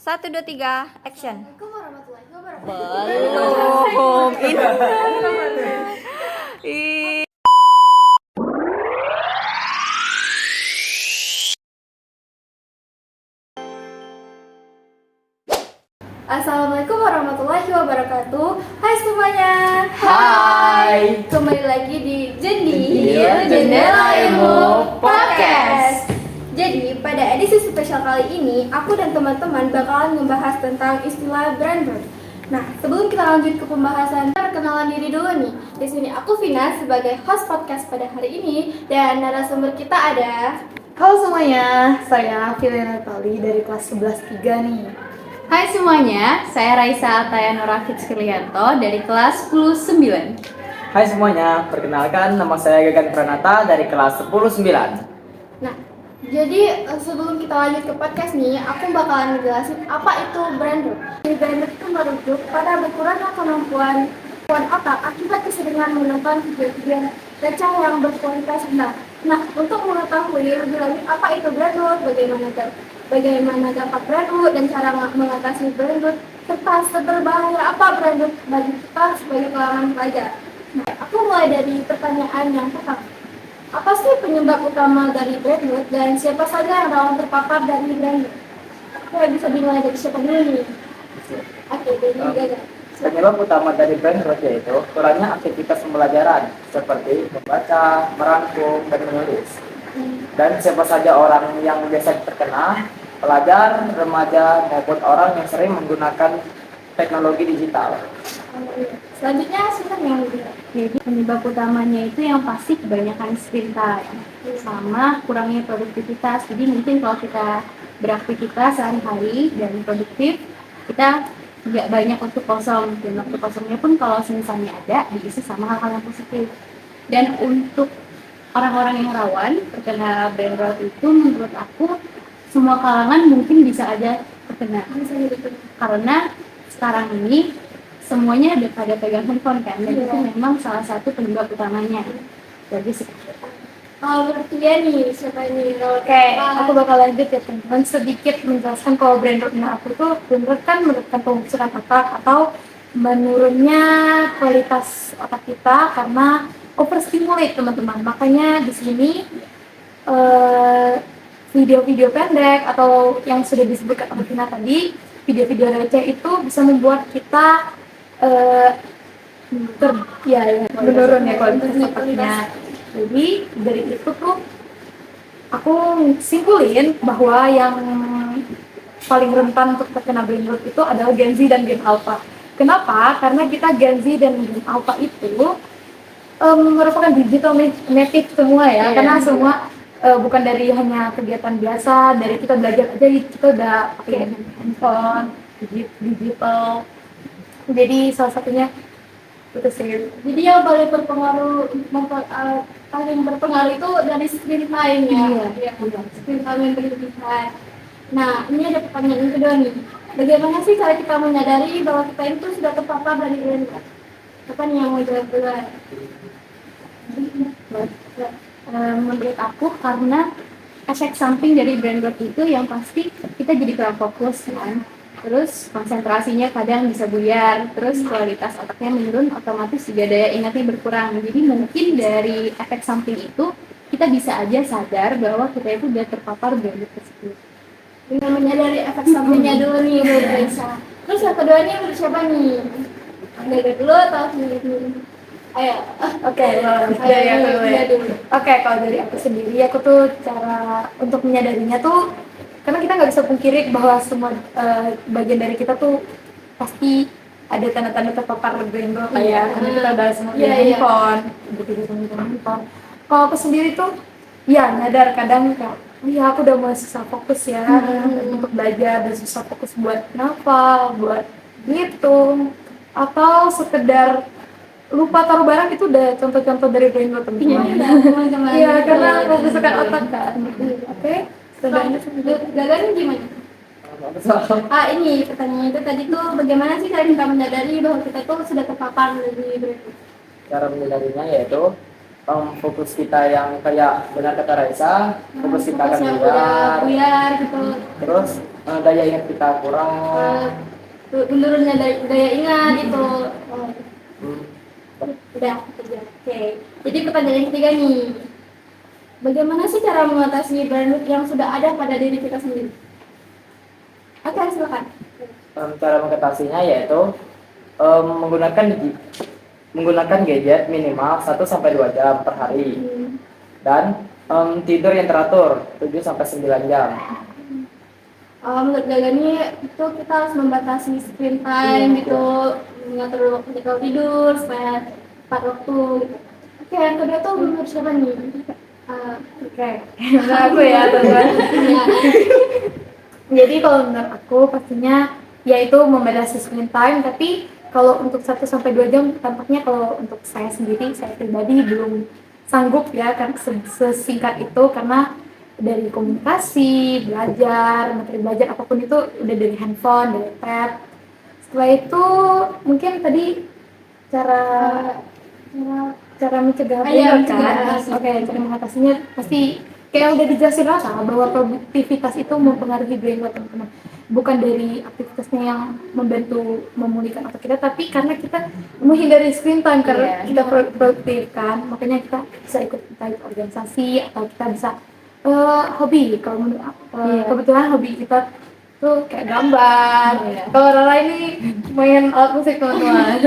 Satu, dua, tiga, action. Assalamualaikum warahmatullahi wabarakatuh. Belum ini. Assalamualaikum warahmatullahi wabarakatuh. Hai semuanya. Hai. Kembali lagi di Jendela Ilmu Podcast. Jadi pada edisi spesial kali ini, aku dan teman-teman bakalan membahas tentang istilah brand root. Nah, sebelum kita lanjut ke pembahasan, perkenalan diri dulu nih. Di sini aku Vina sebagai host podcast pada hari ini dan narasumber kita ada. Halo semuanya, saya Filiana Tali dari kelas 11-3 nih. Hai semuanya, saya Raisa Atayano Rafid Skrilianto dari kelas 10-9. Hai semuanya, perkenalkan nama saya Gagan Pranata dari kelas 10-9. Nah, jadi sebelum kita lanjut ke podcast nih, aku bakalan ngejelasin apa itu brand root. Jadi brand root itu merujuk pada berkurangnya kemampuan otak akibat keseringan menonton video-video receh yang berkualitas rendah. Nah, untuk mengetahui lebih lanjut apa itu brand root, bagaimana dampak brand root dan cara mengatasi brand root, serta seberbahaya apa brand root bagi kita sebagai kalangan pelajar. Nah, aku mulai dari pertanyaan yang pertama. Apa sih penyebab utama dari brand root dan siapa saja yang rawan terpapar dari brand root? Oke, bisa dimulai dari siapa dulu nih? Oke, dari Gagan. Penyebab utama dari brand root yaitu kurangnya aktivitas pembelajaran seperti membaca, merangkum, dan menulis. Dan siapa saja orang yang biasa terkena, pelajar, remaja, maupun orang yang sering menggunakan teknologi digital. Selanjutnya siapa yang bilang? Jadi penyebab utamanya itu yang pasti kebanyakan screen time sama kurangnya produktivitas. Jadi mungkin kalau kita beraktivitas sehari-hari dan produktif, kita nggak banyak untuk kosong. Dan waktu kosongnya pun kalau misalnya ada, diisi sama hal-hal yang positif. Dan untuk orang-orang yang rawan terkena brand rot itu menurut aku semua kalangan mungkin bisa aja terkena. Karena sekarang ini semuanya ada pada pegang handphone kan, dan itu memang salah satu penyebab utamanya. Jadi Kalau menurut dia nih, siapa ini? Oke, aku bakal lanjut ya teman-teman, sedikit menjelaskan kalau brand root aku tuh brand root kan menurunkan pembusukan otak atau menurunnya kualitas otak kita karena overstimulate teman-teman. Makanya di sini video-video pendek atau yang sudah disebutkan oleh Vina tadi, video-video receh itu bisa membuat kita menurun ya kualitas otaknya. Jadi dari itu tuh aku simpulin bahwa yang paling rentan untuk terkena brain rot itu adalah Gen Z dan Gen Alpha. Kenapa? Karena kita Gen Z dan Gen Alpha itu merupakan digital native semua ya, karena semua bukan dari hanya kegiatan biasa, dari kita belajar aja kita udah pakai handphone, digital. Jadi salah satunya itu sih. Jadi yang paling berpengaruh itu dari screen time ya. Iya. Screen time yang berlebihan. Nah, ini ada pertanyaan yang kedua nih. Bagaimana sih cara kita menyadari bahwa kita itu sudah terpapar dari brand rot? Apa nih yang mau jawab duluan? menurut aku karena efek samping dari brand rot itu yang pasti kita jadi kurang fokus kan. Terus konsentrasinya kadang bisa buyar, terus kualitas otaknya menurun, otomatis juga daya ingatnya berkurang. Jadi mungkin dari efek samping itu kita bisa aja sadar bahwa kita itu udah terpapar brand rot tersebut. Dengan menyadari efek sampingnya dulu nih, menurut Raisa. Terus yang kedua nih menurut siapa nih? Gagal dulu atau sendiri? Ayo. Oke, kalau dari aku sendiri, aku tuh cara untuk menyadarinya tuh karena kita nggak bisa pungkiri bahwa semua bagian dari kita tuh pasti ada tanda-tanda terpapar brand rot ya, karena kita udah semua handphone, handphone. Kalau aku sendiri tuh, ya nyadar kadang kayak, iya aku udah mulai susah fokus ya untuk belajar, dan susah fokus buat ngafal, buat ngitung, atau sekedar lupa taruh barang. Itu udah contoh-contoh dari brain rot teman-teman. Iya, karena pembusukan otak kan. Oke. Gagalnya gimana? Ini pertanyaannya itu tadi tuh bagaimana sih cara kita menyadari bahwa kita tuh sudah terpapar dari brand rot? Cara menyadarinya yaitu fokus kita yang kayak benar kata Raisa, fokus kita akan Fokusnya udah buyar gitu. terus daya ingat kita kurang. Menurunnya daya ingat itu. Hmm. Udah, oke. Jadi pertanyaan yang ketiga nih, bagaimana sih cara mengatasi brain rot yang sudah ada pada diri kita sendiri? Oke, silakan. Cara mengatasinya yaitu menggunakan gadget minimal 1 sampai 2 jam per hari dan tidur yang teratur 7 sampai 9 jam. Menurut Gagani itu kita harus membatasi screen time gitu, mengatur waktu kita tidur supaya tepat waktu. Gitu. Oke, yang kedua tuh menurut siapa nih? Oke, menurut aku ya teman. Jadi kalau menurut aku pastinya yaitu membatasi screen time, tapi kalau untuk 1 sampai 2 jam tampaknya kalau untuk saya sendiri, saya pribadi belum sanggup ya kan sesingkat itu, karena dari komunikasi, belajar, materi belajar apapun itu udah dari handphone, dari tab. Setelah itu mungkin tadi cara mencegah burnout kan. Oke, cara mengatasinya pasti kayak udah dijelasin Rasa bahwa produktivitas itu mempengaruhi burnout teman-teman. Bukan dari aktivitasnya yang membantu memulihkan otak kita, tapi karena kita menghindari screen time karena kita produktif kan, makanya kita bisa ikut organisasi atau kita bisa hobi. Kalau kebetulan hobi kita tuh kayak gambar. Kalau Rara ini main alat musik teman-teman.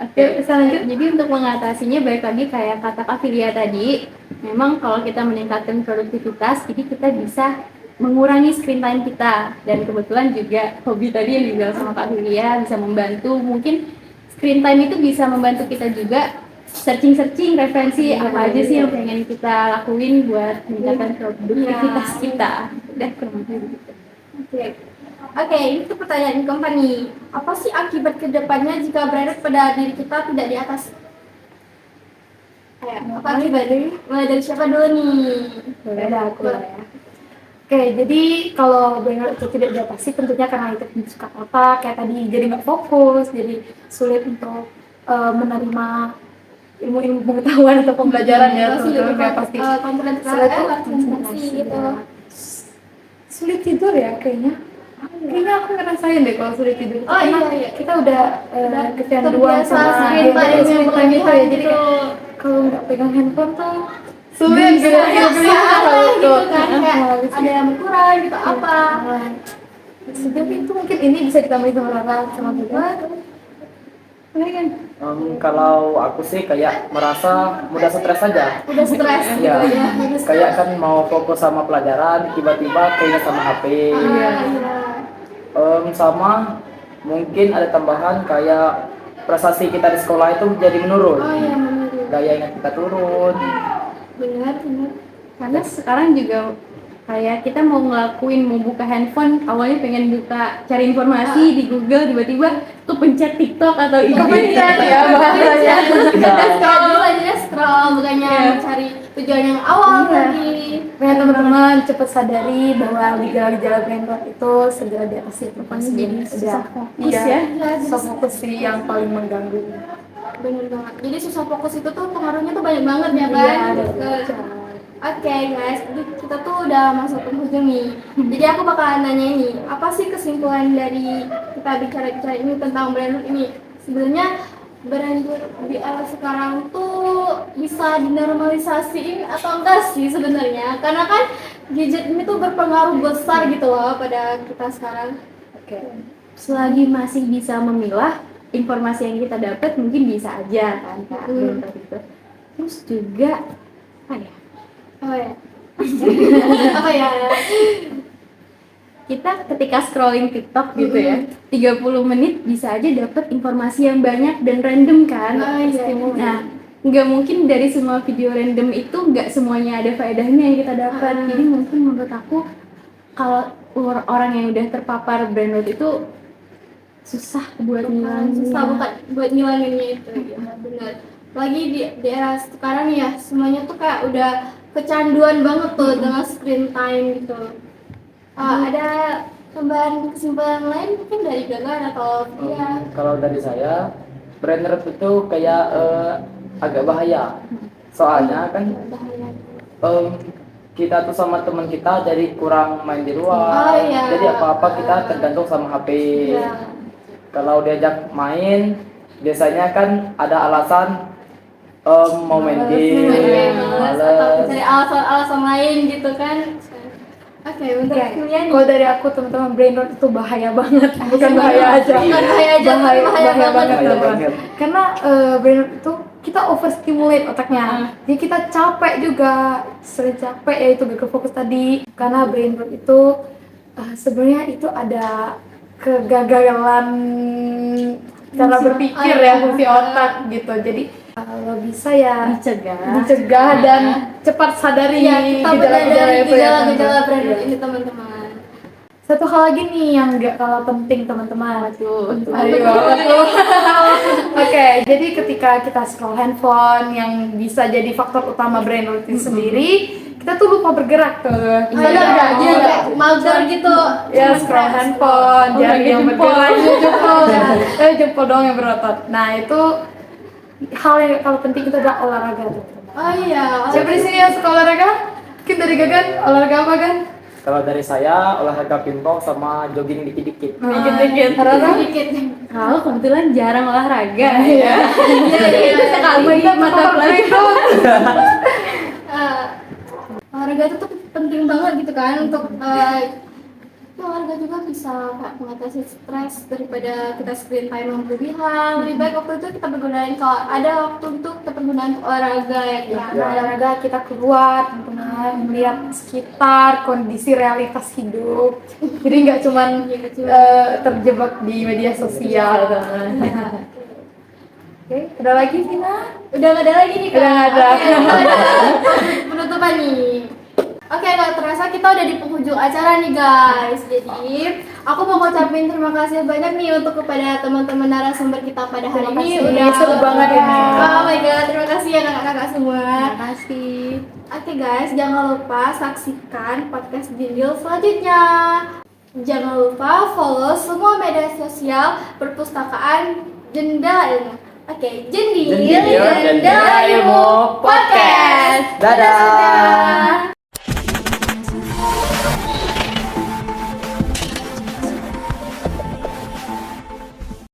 Oke, selanjutnya jadi untuk mengatasinya balik lagi kayak kata Kak Filia tadi, memang kalau kita meningkatkan produktivitas, jadi kita bisa mengurangi screen time kita, dan kebetulan juga hobi tadi yang dibilang sama Kak Filia bisa membantu. Mungkin screen time itu bisa membantu kita juga searching referensi apa aja sih yang pengen kita lakuin buat meningkatkan produktivitas kita. Udah kurang lebih gitu. Oke, ini tuh pertanyaan keempat nih. Apa sih akibat kedepannya jika brain rot pada diri kita tidak di atas? Apa akibat? Mulai dari siapa dulu nih? Boleh ada aku lah ya. Oke, jadi kalau burnout itu tidak diatasi tentunya karena itu menyusahkan otak, kayak tadi jadi nggak fokus, jadi sulit untuk menerima ilmu-ilmu pengetahuan atau pembelajaran ya, teman-teman kayak pasti konsentrasi gitu. Sulit tidur ya kayaknya aku ngerasain deh kalau sulit tidur. Karena kita udah kecanduan sama screen time itu ya, jadi kalau nggak pegang handphone tuh sulit gitu kan, ada yang berkurang gitu apa. Sejauh itu mungkin ini bisa ditambahin sama Rara sama Bunda. Kan? Kalau aku sih kayak merasa mudah stres aja. Udah stres gitu Ya, ya. kayak kan mau fokus sama pelajaran, tiba-tiba keinget sama HP. Sama mungkin ada tambahan kayak prestasi kita di sekolah itu jadi menurun. Menurut. Daya ingat kita turun. Benar. Karena sekarang juga kayak kita mau buka handphone, awalnya pengen cari informasi di Google, tiba-tiba tuh pencet TikTok atau IG. Bahasanya. Scroll bukannya mencari tujuan yang awal tadi. Ya teman-teman cepat sadari bahwa gejala-gejala brain rot itu segera diatasi. Jadi susah fokus ya. ya. Fokus sih yang paling mengganggu. Benar banget. Jadi susah fokus itu tuh pengaruhnya tuh banyak banget ya kan. Oke guys, jadi kita tuh udah masuk ke penghujung nih. Jadi aku bakalan nanya ini, apa sih kesimpulan dari kita bicara-bicara ini tentang brain rot ini? Sebenarnya brain rot di era sekarang tuh bisa dinormalisasiin atau enggak sih sebenarnya? Karena kan gadget ini tuh berpengaruh besar gitu loh pada kita sekarang. Selagi masih bisa memilah informasi yang kita dapat, mungkin bisa aja kan Kak. Gitu. Terus juga Apa ya? Kita ketika scrolling TikTok gitu ya, 30 menit bisa aja dapat informasi yang banyak dan random kan. Nah, nggak mungkin dari semua video random itu nggak semuanya ada faedahnya yang kita dapat. Jadi mungkin menurut aku kalau orang yang udah terpapar brain rot itu susah buat ngilanginnya itu ya, benar. Lagi di era sekarang ya, semuanya tuh kayak udah kecanduan banget tuh dengan screen time gitu. Ada tambahan kesimpulan lain mungkin dari Gagan atau Kalau dari saya, brain rot itu kayak agak bahaya. Soalnya kan kita tuh sama teman kita jadi kurang main di luar. Oh, iya. Jadi apa-apa kita tergantung sama HP. Iya. Kalau diajak main, biasanya kan ada alasan mau main game, Males atau males. cari alasan-alasan lain gitu kan. Oke, untuk kuliah nih. Kalau dari aku teman-teman, brain rot itu bahaya banget, bukan bahaya aja. Bukan bahaya aja, bahaya, bahaya banget. banget Bahaya teman-teman. banget. Karena brain rot itu kita overstimulate otaknya, jadi kita capek juga, sering capek ya itu gak fokus tadi. Karena brain rot itu sebenarnya itu ada kegagalan cara berpikir ya, fungsi otak gitu. Jadi kalau bisa ya dicegah dan cepat sadari Iya, kita menyadari itu ya, gejala-gejala teman-teman. brain rot Iya. ini teman-teman. Satu hal lagi nih yang gak kalah penting teman-teman. Ayo. Oke, jadi ketika kita scroll handphone yang bisa jadi faktor utama brain rot itu sendiri, kita tuh lupa bergerak tuh. Sadar nggak? Iya, Iya nggak? kayak mager gitu. Ya scroll handphone, jari yang bergerak, jempol doang yang berotot. Nah itu hal yang kalau penting itu adalah olahraga tuh. Oh iya. Siapa di sini yang suka olahraga? Mungkin dari Gagan, olahraga apa Gan? Kalau dari saya olahraga pingpong sama jogging dikit-dikit. Dikit-dikit. Rara? Dikit. Kalau kebetulan jarang olahraga. Iya. Sekali mata pelajaran. Olahraga itu tuh penting banget gitu kan untuk olahraga juga bisa kayak mengatasi stres daripada kita screen time yang berlebihan. Lebih baik waktu itu kita pergunain, kalau ada waktu itu kita pergunain olahraga ya kan. Olahraga kita keluar, teman-teman, melihat sekitar kondisi realitas hidup. Jadi nggak cuman terjebak di media sosial, teman. Oke, ada lagi Vina? Udah nggak ada lagi nih Kak. Udah nggak ada. Oke, penutupan nih. Oke, nggak terasa kita udah di penghujung acara nih guys. Jadi aku mau ngucapin terima kasih banyak nih untuk kepada teman-teman narasumber kita pada hari Terima ini. kasih. Udah Seru banget ini. Oh my god, terima kasih ya kakak-kakak semua. Terima kasih. Oke guys, jangan lupa saksikan podcast Jendil selanjutnya. Jangan lupa follow semua media sosial perpustakaan Jendela Ilmu. Oke, Jendil Jendil, Jendela Ilmu Podcast. Dadah.